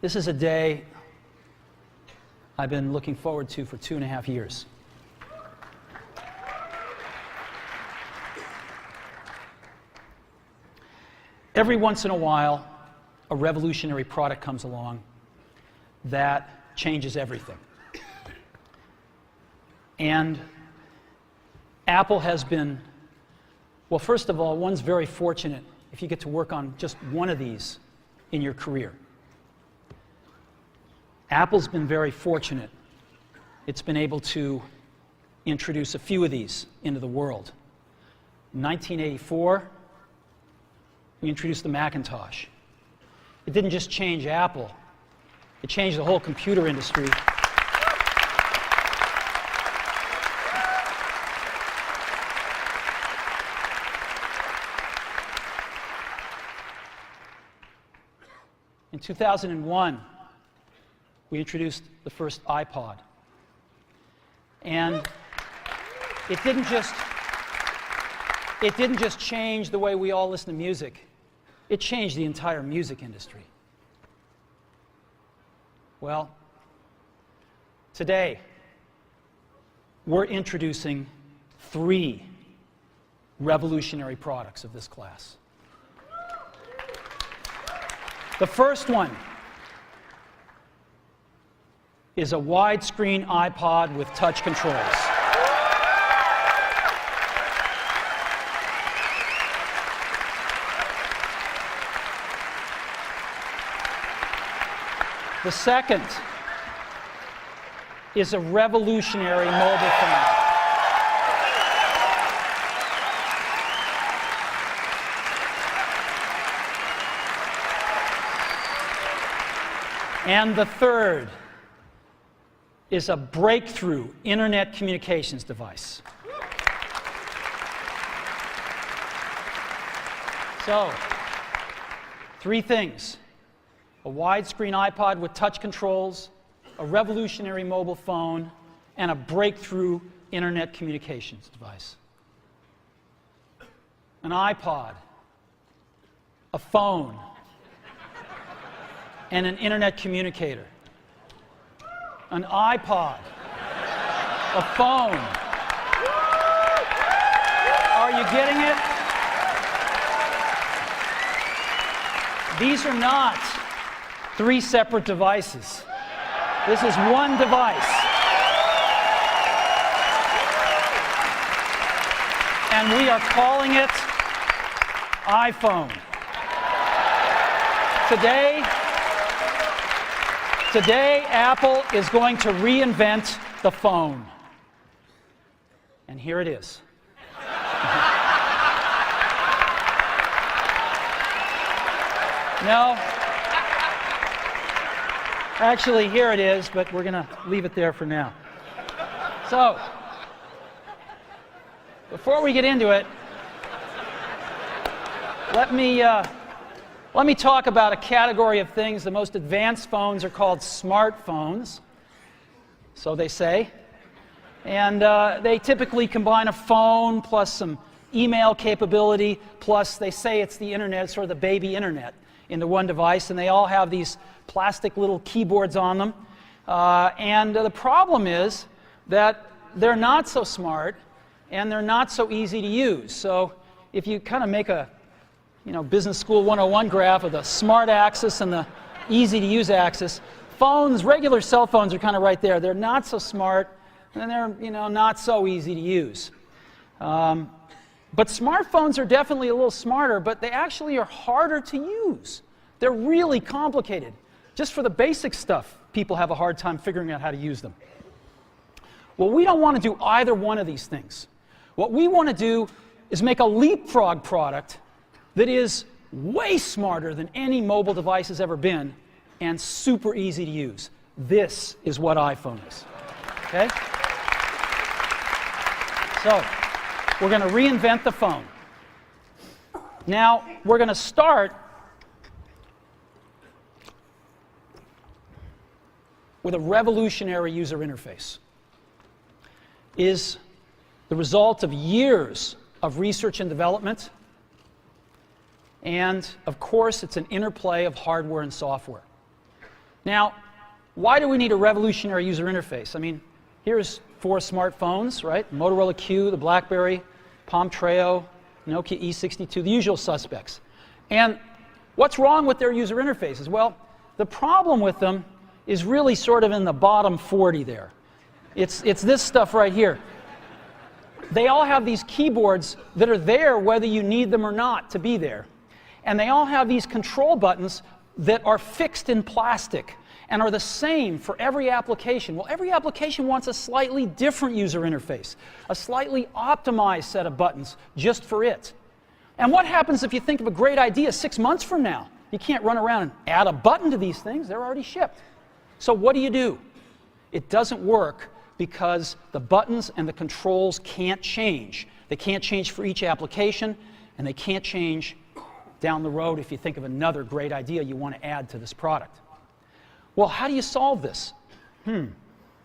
This is a day I've been looking forward to for 2.5 years. Every once in a while, a revolutionary product comes along that changes everything. And Apple has been, well, first of all, one's very fortunate if you get to work on just one of these in your career. Apple's been very fortunate. It's been able to introduce a few of these into the world. In 1984, we introduced the Macintosh. It didn't just change Apple, it changed the whole computer industry. In 2001, we introduced the first iPod. And it didn't just change the way we all listen to music. It changed the entire music industry. Well, today, we're introducing 3 revolutionary products of this class. The first one is a widescreen iPod with touch controls. The second is a revolutionary mobile phone. And the third is a breakthrough internet communications device. So, 3 things: a widescreen iPod with touch controls, a revolutionary mobile phone, and a breakthrough internet communications device. An iPod, a phone, and an internet communicator. An iPod, a phone. Are you getting it? These are not 3 separate devices. This is one device. And we are calling it iPhone. Today, Apple is going to reinvent the phone. And here it is. No. Actually, here it is, but we're going to leave it there for now. So, before we get into it, let me talk about a category of things. The most advanced phones are called smartphones, so they say. And they typically combine a phone plus some email capability, plus they say it's the internet, sort of the baby internet, into one device, and they all have these plastic little keyboards on them. And the problem is that they're not so smart, and they're not so easy to use. So if you kind of make a Business School 101 graph of the smart axis and the easy to use axis, phones, regular cell phones are kind of right there. They're not so smart, and they're not so easy to use. But smartphones are definitely a little smarter, but they actually are harder to use. They're really complicated. Just for the basic stuff, people have a hard time figuring out how to use them. Well, we don't want to do either one of these things. What we want to do is make a leapfrog product that is way smarter than any mobile device has ever been and super easy to use. This is what iPhone is. Okay? So, we're going to reinvent the phone. Now, we're going to start with a revolutionary user interface. It is the result of years of research and development. And, of course, it's an interplay of hardware and software. Now, why do we need a revolutionary user interface? I mean, here's 4 smartphones, right? Motorola Q, the BlackBerry, Palm Treo, Nokia E62, the usual suspects. And what's wrong with their user interfaces? Well, the problem with them is really sort of in the bottom 40 there. It's this stuff right here. They all have these keyboards that are there whether you need them or not to be there. And they all have these control buttons that are fixed in plastic and are the same for every application. Well, every application wants a slightly different user interface, a slightly optimized set of buttons just for it. And what happens if you think of a great idea 6 months from now? You can't run around and add a button to these things. They're already shipped. So what do? It doesn't work because the buttons and the controls can't change. They can't change for each application, and they can't change down the road if you think of another great idea you want to add to this product. Well, how do you solve this?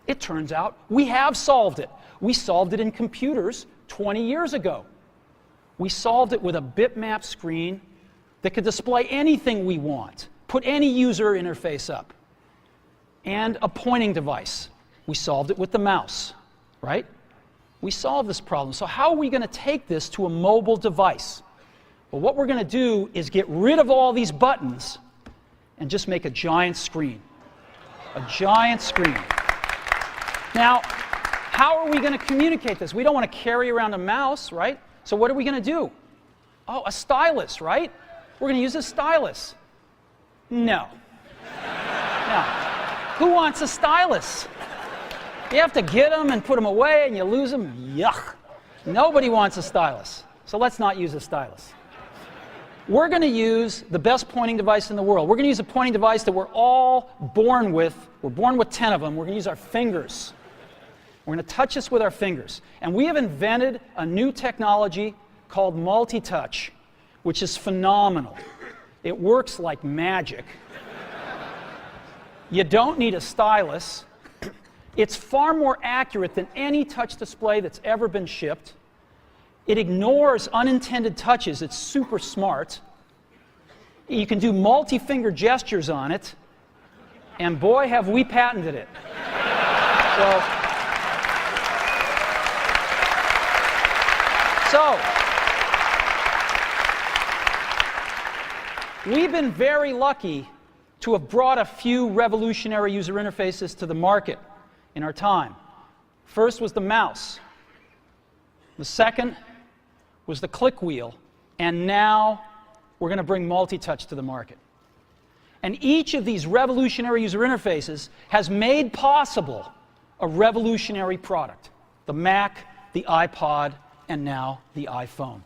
It turns out we have solved it. We solved it in computers 20 years ago. We solved it with a bitmap screen that could display anything we want, put any user interface up, and a pointing device. We solved it with the mouse, right? We solved this problem. So how are we going to take this to a mobile device? Well, what we're going to do is get rid of all these buttons and just make a giant screen. A giant screen. Now, how are we going to communicate this? We don't want to carry around a mouse, right? So what are we going to do? Oh, a stylus, right? We're going to use a stylus. No. No. Who wants a stylus? You have to get them and put them away and you lose them. Yuck. Nobody wants a stylus. So let's not use a stylus. We're going to use the best pointing device in the world. We're going to use a pointing device that we're all born with. We're born with 10 of them. We're going to use our fingers. We're going to touch this with our fingers. And we have invented a new technology called multi-touch, which is phenomenal. It works like magic. You don't need a stylus. It's far more accurate than any touch display that's ever been shipped. It ignores unintended touches. It's super smart. You can do multi-finger gestures on it. And boy, have we patented it. So, we've been very lucky to have brought a few revolutionary user interfaces to the market in our time. First was the mouse. The second was the click wheel. And now we're going to bring multi-touch to the market. And each of these revolutionary user interfaces has made possible a revolutionary product. The Mac, the iPod, and now the iPhone.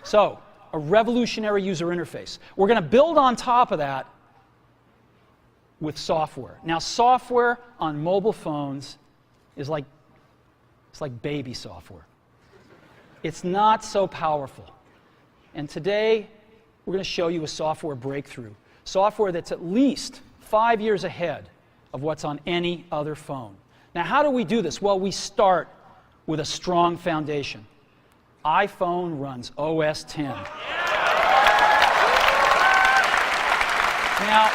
So, a revolutionary user interface. We're going to build on top of that with software. Now, software on mobile phones is like baby software. It's not so powerful. And today, we're going to show you a software breakthrough. Software that's at least 5 years ahead of what's on any other phone. Now, how do we do this? Well, we start with a strong foundation. iPhone runs OS X. Now,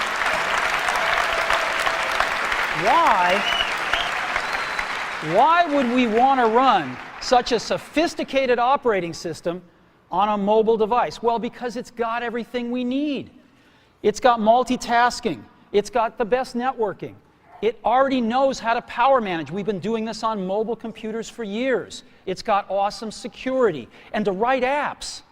why would we want to run such a sophisticated operating system on a mobile device? Well, because it's got everything we need. It's got multitasking. It's got the best networking. It already knows how to power manage. We've been doing this on mobile computers for years. It's got awesome security. And to write apps,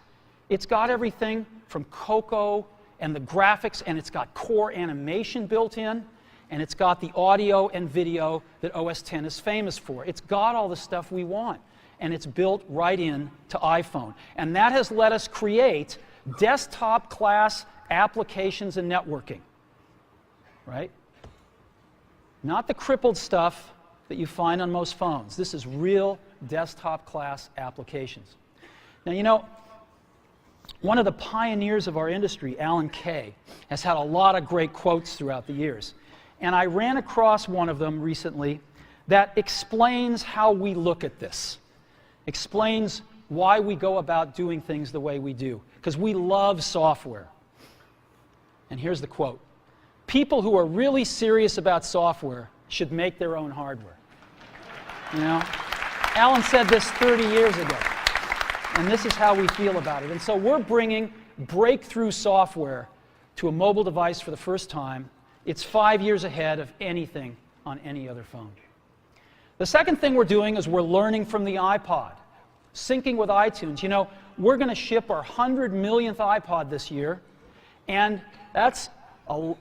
it's got everything from Cocoa and the graphics, and it's got core animation built in, and it's got the audio and video that OS X is famous for. It's got all the stuff we want, and it's built right in to iPhone. And that has let us create desktop-class applications and networking, right? Not the crippled stuff that you find on most phones. This is real desktop-class applications. Now, you know, one of the pioneers of our industry, Alan Kay, has had a lot of great quotes throughout the years. And I ran across one of them recently that explains how we look at this, explains why we go about doing things the way we do, because we love software. And here's the quote. people who are really serious about software should make their own hardware. You know? Alan said this 30 years ago, and this is how we feel about it. And so we're bringing breakthrough software to a mobile device for the first time. It's 5 years ahead of anything on any other phone. The second thing we're doing is we're learning from the iPod, syncing with iTunes. You know, we're going to ship our 100 millionth iPod this year, and that's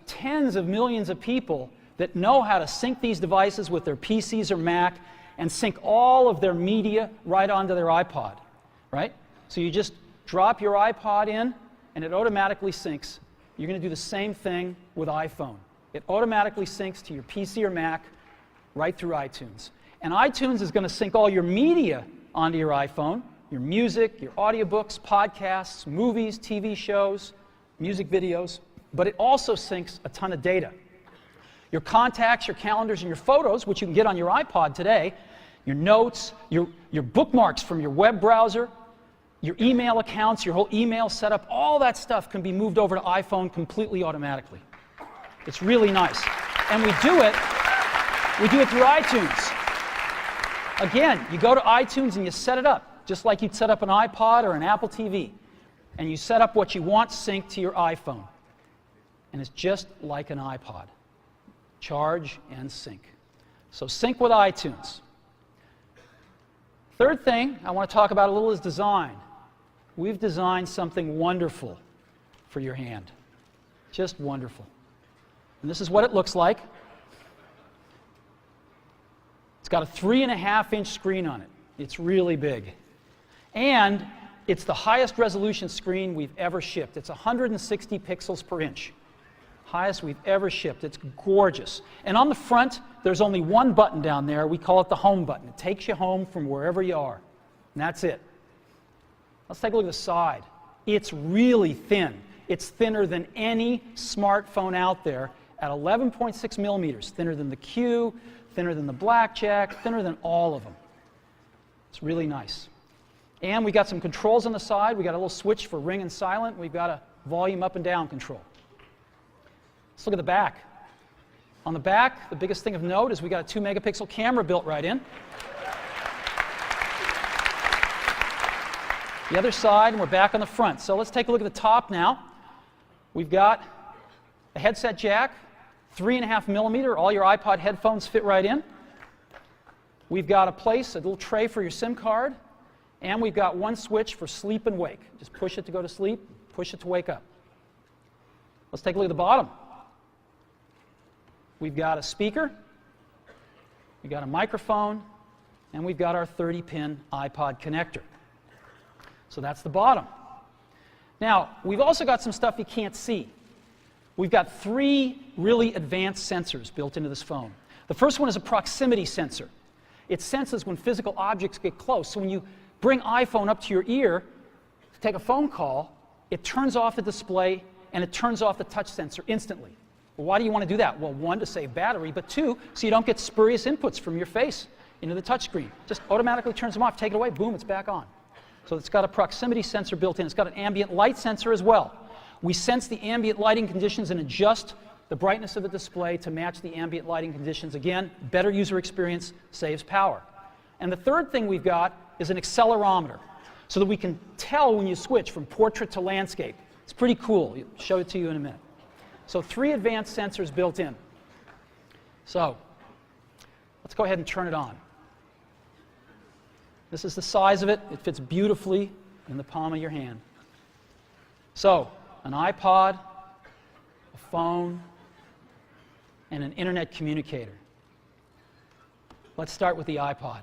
tens of millions of people that know how to sync these devices with their PCs or Mac and sync all of their media right onto their iPod, right? So you just drop your iPod in, and it automatically syncs. You're going to do the same thing with iPhone. It automatically syncs to your PC or Mac right through iTunes. And iTunes is going to sync all your media onto your iPhone, your music, your audiobooks, podcasts, movies, TV shows, music videos, but it also syncs a ton of data. Your contacts, your calendars, and your photos, which you can get on your iPod today, your notes, your bookmarks from your web browser, your email accounts, your whole email setup, all that stuff can be moved over to iPhone completely automatically. It's really nice. And we do it through iTunes. Again, you go to iTunes and you set it up, just like you'd set up an iPod or an Apple TV. And you set up what you want synced to your iPhone. And it's just like an iPod. Charge and sync. So sync with iTunes. Third thing I want to talk about a little is design. We've designed something wonderful for your hand. Just wonderful. And this is what it looks like. It's got a 3.5-inch screen on it. It's really big. And it's the highest resolution screen we've ever shipped. It's 160 pixels per inch. Highest we've ever shipped. It's gorgeous. And on the front, there's only one button down there. We call it the home button. It takes you home from wherever you are. And that's it. Let's take a look at the side. It's really thin. It's thinner than any smartphone out there at 11.6 millimeters. Thinner than the Q, thinner than the Blackjack, thinner than all of them. It's really nice. And we got some controls on the side. We got a little switch for ring and silent. We've got a volume up and down control. Let's look at the back. On the back, the biggest thing of note is we got a 2-megapixel camera built right in. The other side, and we're back on the front. So let's take a look at the top now. We've got a headset jack, 3.5 millimeter. All your iPod headphones fit right in. We've got a little tray for your SIM card. And we've got one switch for sleep and wake. Just push it to go to sleep, push it to wake up. Let's take a look at the bottom. We've got a speaker, we've got a microphone, and we've got our 30-pin iPod connector. So that's the bottom. Now, we've also got some stuff you can't see. We've got 3 really advanced sensors built into this phone. The first one is a proximity sensor. It senses when physical objects get close. So when you bring iPhone up to your ear to take a phone call, it turns off the display and it turns off the touch sensor instantly. Well, why do you want to do that? Well, 1, to save battery, but 2, so you don't get spurious inputs from your face into the touch screen. Just automatically turns them off, take it away, boom, it's back on. So it's got a proximity sensor built in. It's got an ambient light sensor as well. We sense the ambient lighting conditions and adjust the brightness of the display to match the ambient lighting conditions. Again, better user experience, saves power. And the third thing we've got is an accelerometer, so that we can tell when you switch from portrait to landscape. It's pretty cool. I'll show it to you in a minute. So 3 advanced sensors built in. So let's go ahead and turn it on. This is the size of it. It fits beautifully in the palm of your hand. So an iPod, a phone, and an internet communicator. Let's start with the iPod.